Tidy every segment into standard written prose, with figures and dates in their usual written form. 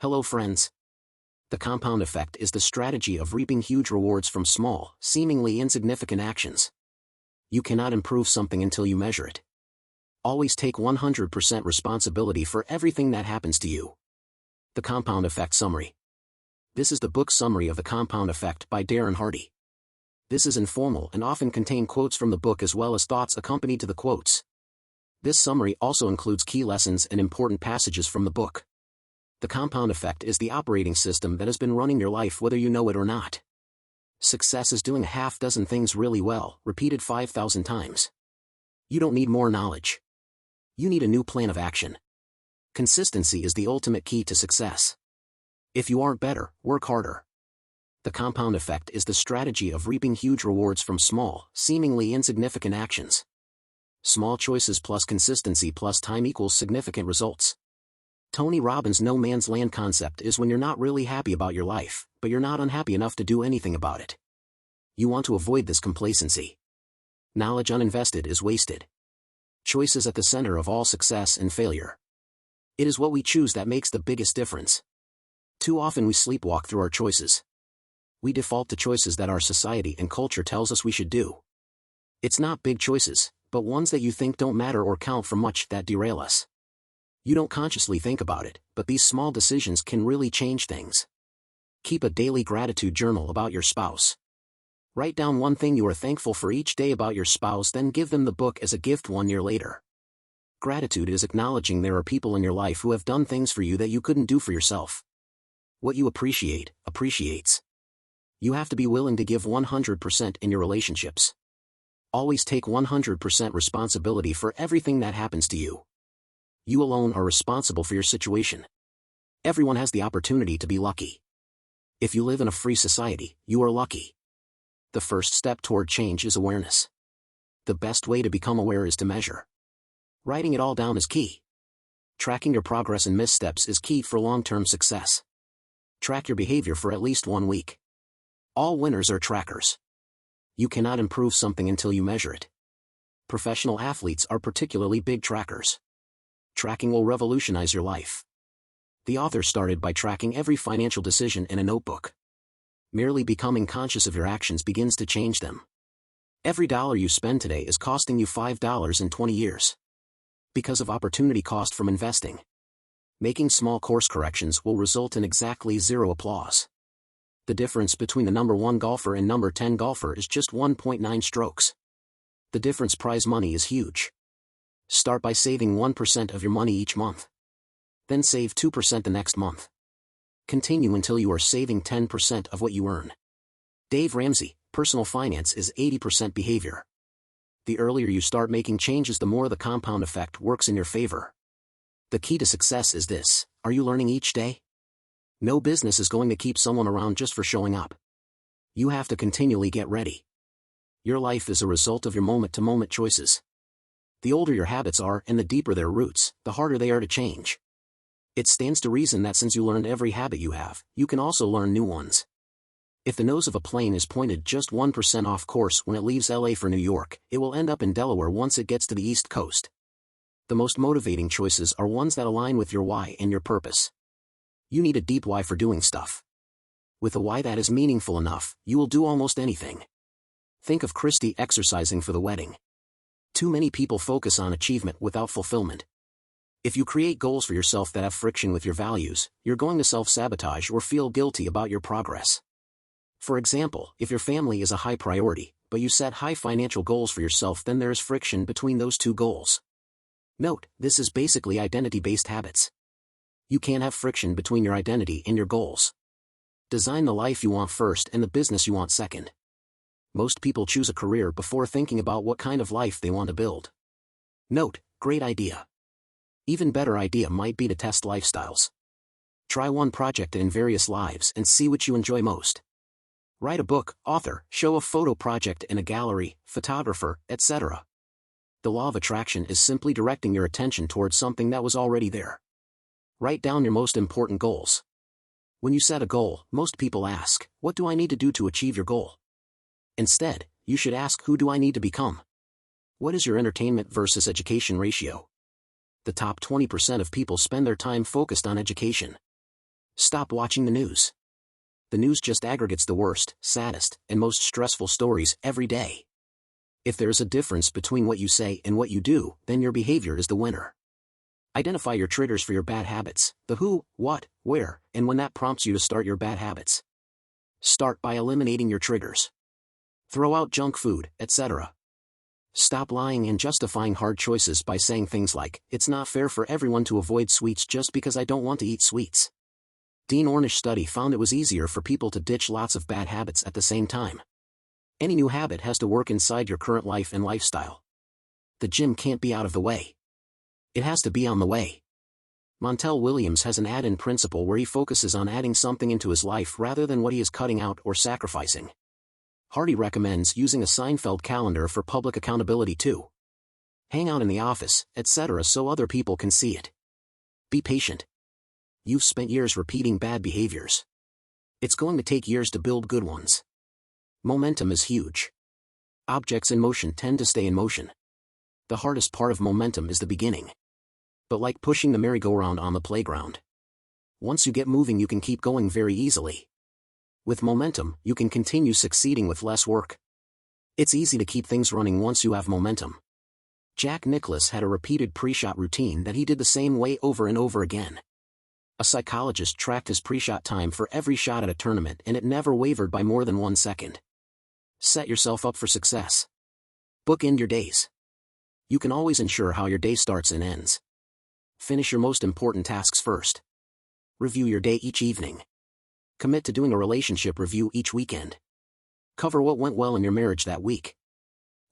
Hello friends. The compound effect is the strategy of reaping huge rewards from small, seemingly insignificant actions. You cannot improve something until you measure it. Always take 100% responsibility for everything that happens to you. The Compound Effect Summary. This is the book summary of The Compound Effect by Darren Hardy. This is informal and often contain quotes from the book as well as thoughts accompanied to the quotes. This summary also includes key lessons and important passages from the book. The compound effect is the operating system that has been running your life whether you know it or not. Success is doing a half dozen things really well, repeated 5,000 times. You don't need more knowledge. You need a new plan of action. Consistency is the ultimate key to success. If you aren't better, work harder. The compound effect is the strategy of reaping huge rewards from small, seemingly insignificant actions. Small choices plus consistency plus time equals significant results. Tony Robbins' no man's land concept is when you're not really happy about your life, but you're not unhappy enough to do anything about it. You want to avoid this complacency. Knowledge uninvested is wasted. Choice is at the center of all success and failure. It is what we choose that makes the biggest difference. Too often we sleepwalk through our choices. We default to choices that our society and culture tells us we should do. It's not big choices, but ones that you think don't matter or count for much that derail us. You don't consciously think about it, but these small decisions can really change things. Keep a daily gratitude journal about your spouse. Write down one thing you are thankful for each day about your spouse, then give them the book as a gift 1 year later. Gratitude is acknowledging there are people in your life who have done things for you that you couldn't do for yourself. What you appreciate, appreciates. You have to be willing to give 100% in your relationships. Always take 100% responsibility for everything that happens to you. You alone are responsible for your situation. Everyone has the opportunity to be lucky. If you live in a free society, you are lucky. The first step toward change is awareness. The best way to become aware is to measure. Writing it all down is key. Tracking your progress and missteps is key for long-term success. Track your behavior for at least 1 week. All winners are trackers. You cannot improve something until you measure it. Professional athletes are particularly big trackers. Tracking will revolutionize your life. The author started by tracking every financial decision in a notebook. Merely becoming conscious of your actions begins to change them. Every dollar you spend today is costing you $5 in 20 years. Because of opportunity cost from investing. Making small course corrections will result in exactly zero applause. The difference between the number 1 golfer and number 10 golfer is just 1.9 strokes. The difference prize money is huge. Start by saving 1% of your money each month. Then save 2% the next month. Continue until you are saving 10% of what you earn. Dave Ramsey, personal finance is 80% behavior. The earlier you start making changes, the more the compound effect works in your favor. The key to success is this: are you learning each day? No business is going to keep someone around just for showing up. You have to continually get ready. Your life is a result of your moment-to-moment choices. The older your habits are and the deeper their roots, the harder they are to change. It stands to reason that since you learned every habit you have, you can also learn new ones. If the nose of a plane is pointed just 1% off course when it leaves LA for New York, it will end up in Delaware once it gets to the East Coast. The most motivating choices are ones that align with your why and your purpose. You need a deep why for doing stuff. With a why that is meaningful enough, you will do almost anything. Think of Christy exercising for the wedding. Too many people focus on achievement without fulfillment. If you create goals for yourself that have friction with your values, you're going to self-sabotage or feel guilty about your progress. For example, if your family is a high priority, but you set high financial goals for yourself, then there is friction between those two goals. Note, this is basically identity-based habits. You can't have friction between your identity and your goals. Design the life you want first and the business you want second. Most people choose a career before thinking about what kind of life they want to build. Note, great idea. Even better idea might be to test lifestyles. Try one project in various lives and see which you enjoy most. Write a book, author, show a photo project in a gallery, photographer, etc. The law of attraction is simply directing your attention towards something that was already there. Write down your most important goals. When you set a goal, most people ask, what do I need to do to achieve your goal? Instead, you should ask, who do I need to become? What is your entertainment versus education ratio? The top 20% of people spend their time focused on education. Stop watching the news. The news just aggregates the worst, saddest, and most stressful stories every day. If there's a difference between what you say and what you do, then your behavior is the winner. Identify your triggers for your bad habits, the who, what, where, and when that prompts you to start your bad habits. Start by eliminating your triggers. Throw out junk food, etc. Stop lying and justifying hard choices by saying things like, "It's not fair for everyone to avoid sweets just because I don't want to eat sweets." Dean Ornish study found it was easier for people to ditch lots of bad habits at the same time. Any new habit has to work inside your current life and lifestyle. The gym can't be out of the way. It has to be on the way. Montel Williams has an add-in principle where he focuses on adding something into his life rather than what he is cutting out or sacrificing. Hardy recommends using a Seinfeld calendar for public accountability too. Hang out in the office, etc. so other people can see it. Be patient. You've spent years repeating bad behaviors. It's going to take years to build good ones. Momentum is huge. Objects in motion tend to stay in motion. The hardest part of momentum is the beginning. But like pushing the merry-go-round on the playground. Once you get moving, you can keep going very easily. With momentum, you can continue succeeding with less work. It's easy to keep things running once you have momentum. Jack Nicklaus had a repeated pre-shot routine that he did the same way over and over again. A psychologist tracked his pre-shot time for every shot at a tournament, and it never wavered by more than 1 second. Set yourself up for success. Bookend your days. You can always ensure how your day starts and ends. Finish your most important tasks first. Review your day each evening. Commit to doing a relationship review each weekend. Cover what went well in your marriage that week.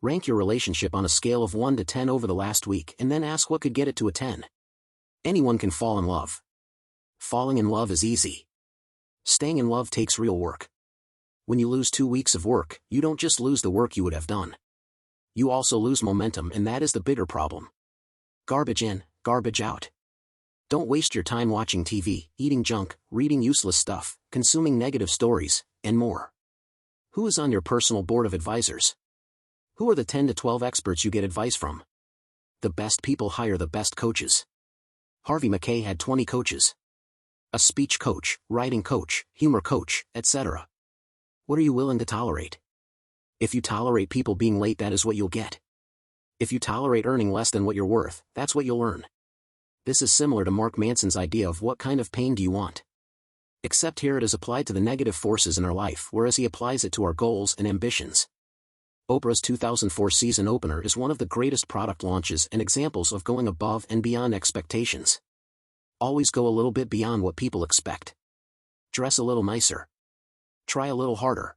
Rank your relationship on a scale of 1 to 10 over the last week and then ask what could get it to a 10. Anyone can fall in love. Falling in love is easy. Staying in love takes real work. When you lose 2 weeks of work, you don't just lose the work you would have done. You also lose momentum, and that is the bigger problem. Garbage in, garbage out. Don't waste your time watching TV, eating junk, reading useless stuff, consuming negative stories, and more. Who is on your personal board of advisors? Who are the 10 to 12 experts you get advice from? The best people hire the best coaches. Harvey Mackay had 20 coaches. A speech coach, writing coach, humor coach, etc. What are you willing to tolerate? If you tolerate people being late, that is what you'll get. If you tolerate earning less than what you're worth, that's what you'll earn. This is similar to Mark Manson's idea of what kind of pain do you want. Except here it is applied to the negative forces in our life, whereas he applies it to our goals and ambitions. Oprah's 2004 season opener is one of the greatest product launches and examples of going above and beyond expectations. Always go a little bit beyond what people expect. Dress a little nicer. Try a little harder.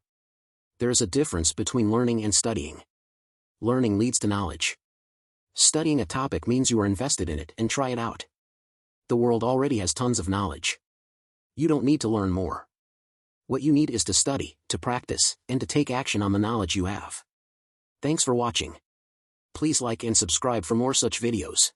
There is a difference between learning and studying. Learning leads to knowledge. Studying a topic means you are invested in it and try it out. The world already has tons of knowledge. You don't need to learn more. What you need is to study, to practice, and to take action on the knowledge you have. Thanks for watching. Please like and subscribe for more such videos.